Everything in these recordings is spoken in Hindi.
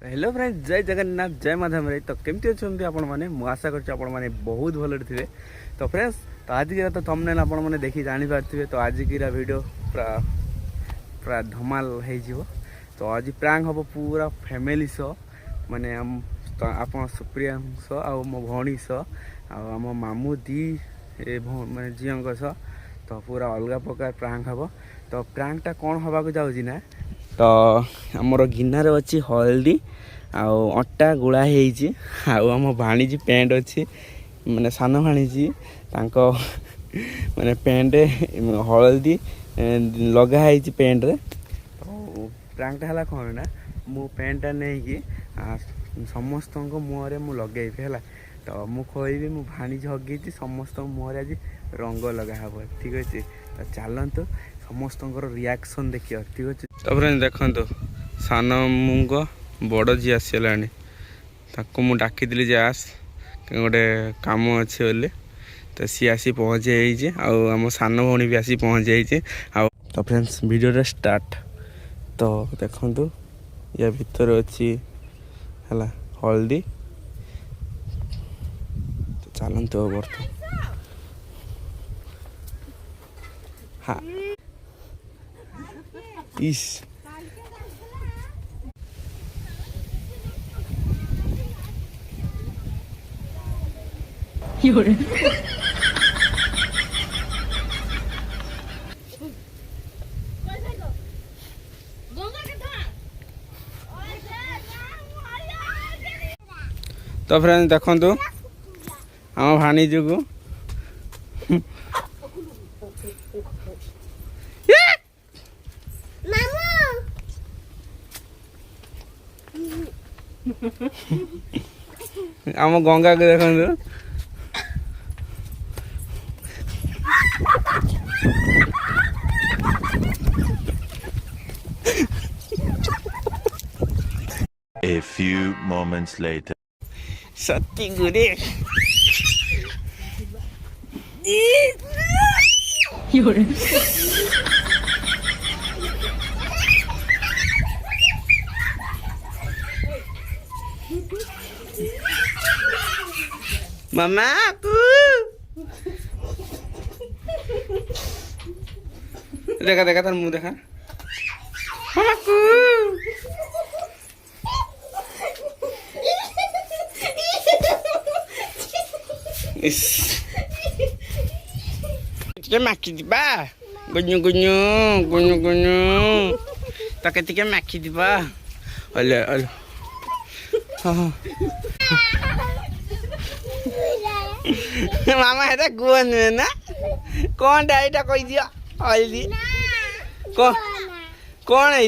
हेलो फ्रेंड्स, जय जगन्नाथ, जय माधव राय। तो केमती अच्छे आपण मैंने आशा कर बहुत भल थे। तो फ्रेंड्स, तो आज की तो थंबनेल आपण मैंने देखी जानी पार्थिवे। तो आज की वीडियो पूरा धमाल हो। तो आज प्रांक हम पूरा फैमिली सह माने आप सुप्रिया सह आ मो भौणी सह आम मामू दी माने झील सह। तो पूरा अलग प्रकार प्रांक हम। तो प्रांकटा कौन हवा जाऊँगी ना, तो आमर गिनार अच्छी हल्दी आटा गुड़ा होम भाणीजी पेंट अच्छी माने सान भाणीजी माने पेंट हल्दी लगाई पेंट रे। तो प्रांकटा है कौन ना, मु पेंटा नहीं कि समस्त मुहर मु लगे है। तो मु खोबी मु भाणीजी हगी समस्त मुहर आज रंग लगा हे। ठीक अच्छे, तो चलतु समस्त रिएक्शन देखिए। ठीक अच्छे। तो फ्रेंड्स देखो, सान मुंग बड़ झी आसला मु डाकी जे आस गोटे कम अच्छे बोले। तो सी आसी पहुँचे आम सान भौणी भी आसी पहुँच जाए। तो फ्रेंड्स वीडियो स्टार्ट। तो देखु या भीतर अच्छी है हल्दी। तो चलते बर्त हाँ इस तो फ्रेंड्स देखु आम भाणीजी को आम गंगा को देखो। A few moments later. Satti गुरे मामा देखा देखा तार मुँह देखा मामा को माखी दिबा गुनु गुनु गुनु गुनु तके माखी दिबा अले अले मामा है गुआ नुहे ना कौन डाइटा कही दिया हल्दी कौन है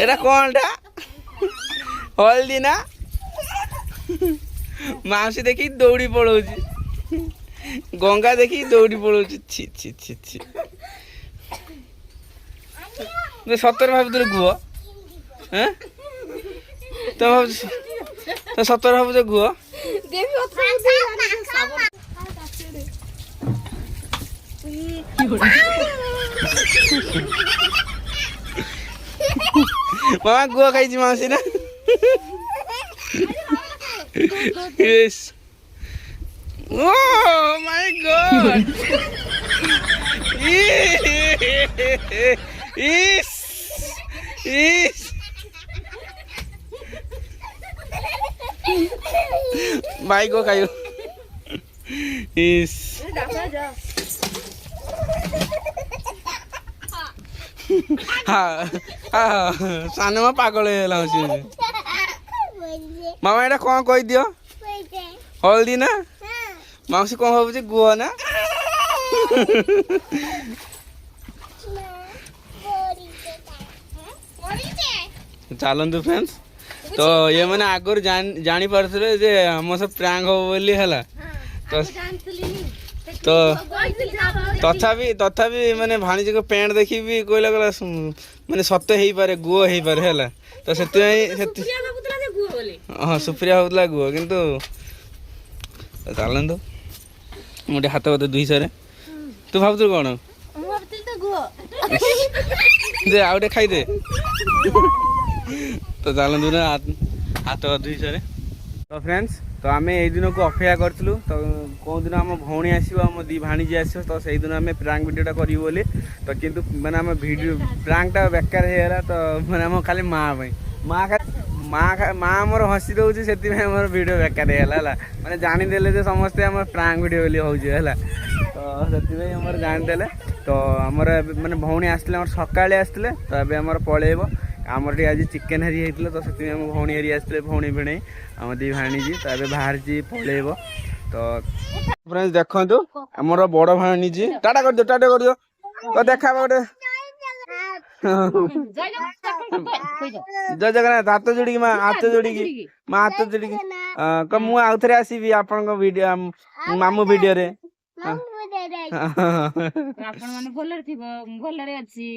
एटा कौन टा हल्दी ना माउसी देखी दौड़ी पड़ो गंगा देखी दौड़ी पड़ो। छी छी छी छी सतर भाव गुह तो सतर भाव गुह मामा गुआ खाई माउसी ना। Yes. Oh my God. Yes. Yes. Bye go kayo. Yes. हाँ हाँ साने में पागल है मामा एटा कौन कही दियो हल्दी ना माउसी कौन भाव गुह ना चलतु फ्रेंड्स। तो ये मैंने आगुरी जानी पारे जे हम सब प्रांक हो बोली है। तो तथापि माने भाणीजी को पेंट देखी भी कहला माने सत्य हो पारे गुह हो पारे है। तो से ହଁ ସୁପ୍ରିୟା ହଉଥିଲା ଗୁହ କିନ୍ତୁ ଚାଲନ୍ତୁ ମୁଁ ଟିକେ ହାତ ବୋଧେ 200 ରେ ତୁ ଭାବୁଥିଲୁ କ'ଣ ଯେ ଆଉ ଟିକେ ଖାଇଦେ ତ ଚାଲନ୍ତୁ ନା ହାତ 200 ରେ ତ ଫ୍ରେଣ୍ଡସ୍ ତ ଆମେ ଏଇ ଦିନକୁ ଅପେକ୍ଷା କରିଥିଲୁ ତ କେଉଁ ଦିନ ଆମ ଭଉଣୀ ଆସିବ ଆମ ଦି ଭାଣିଜୀ ଆସିବ ତ ସେଇଦିନ ଆମେ ପ୍ରାଙ୍କ ଭିଡ଼ିଓଟା କରିବୁ ବୋଲି ତ କିନ୍ତୁ ମାନେ ଆମ ଭିଡ଼ିଓ ପ୍ରାଙ୍କଟା ବେକାର ହେଇଗଲା ତ ମାନେ ଆମ ଖାଲି ମା ପାଇଁ ମା ଆମର ହସି ଦେଉଛି ସେଥିପାଇଁ ଆମର ଭିଡ଼ିଓ ବେକାର ହେଇଗଲା ହେଲା ମାନେ ଜାଣିଦେଲେ ଯେ ସମସ୍ତେ ଆମର ପ୍ରାଙ୍କ ଭିଡ଼ିଓ ବୋଲି ହେଉଛି ହେଲା ତ ସେଥିପାଇଁ ଆମର ଜାଣିଦେଲେ ତ ଆମର ଏବେ ମାନେ ଭଉଣୀ ଆସିଥିଲେ ଆମର ସକାଳେ ଆସିଥିଲେ ତ ଏବେ ଆମର ପଳେଇବ ଆମର ଟିକେ ଆଜି ଚିକେନ୍ ହେରି ହେଇଥିଲା ତ ସେଥିପାଇଁ ଆମ ଭଉଣୀ ହେରି ଆସିଥିଲେ ଭଉଣୀ ଭିଣେଇ ଆମ ଦି ଭାଣିଜୀ ତ ଏବେ ବାହାରିଛି ପଳେଇବ ତ ଫ୍ରେଣ୍ଡସ୍ ଦେଖନ୍ତୁ ଆମର ବଡ଼ ଭାଣିଜୀ ଟାଟା କରିଦିଅ ତ ଦେଖା ଗୋଟେ ଜୟ ଜଗନ୍ନାଥ ହାତ ଯୋଡ଼ିକି ମା ହାତ ଯୋଡ଼ିକି ମୁଁ ଆଉ ଥରେ ଆସିବି ଆପଣଙ୍କ ଭିଡ଼ିଓ ମାମୁଁ ଭିଡ଼ିଓରେ ଆପଣ ମାନେ ଭଲରେ ଥିବ ଭଲରେ ଅଛି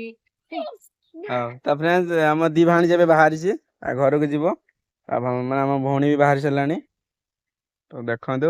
ହଉ ତ ଫ୍ରେଣ୍ଡସ୍ ଆମ ଦି ଭାଣିଜୀ ଏବେ ବାହାରିଛି ଆଉ ଘରକୁ ଯିବ ଆଉ ମାନେ ଆମ ଭଉଣୀ ବି ବାହାରି ସାରିଲାଣି ତ ଦେଖନ୍ତୁ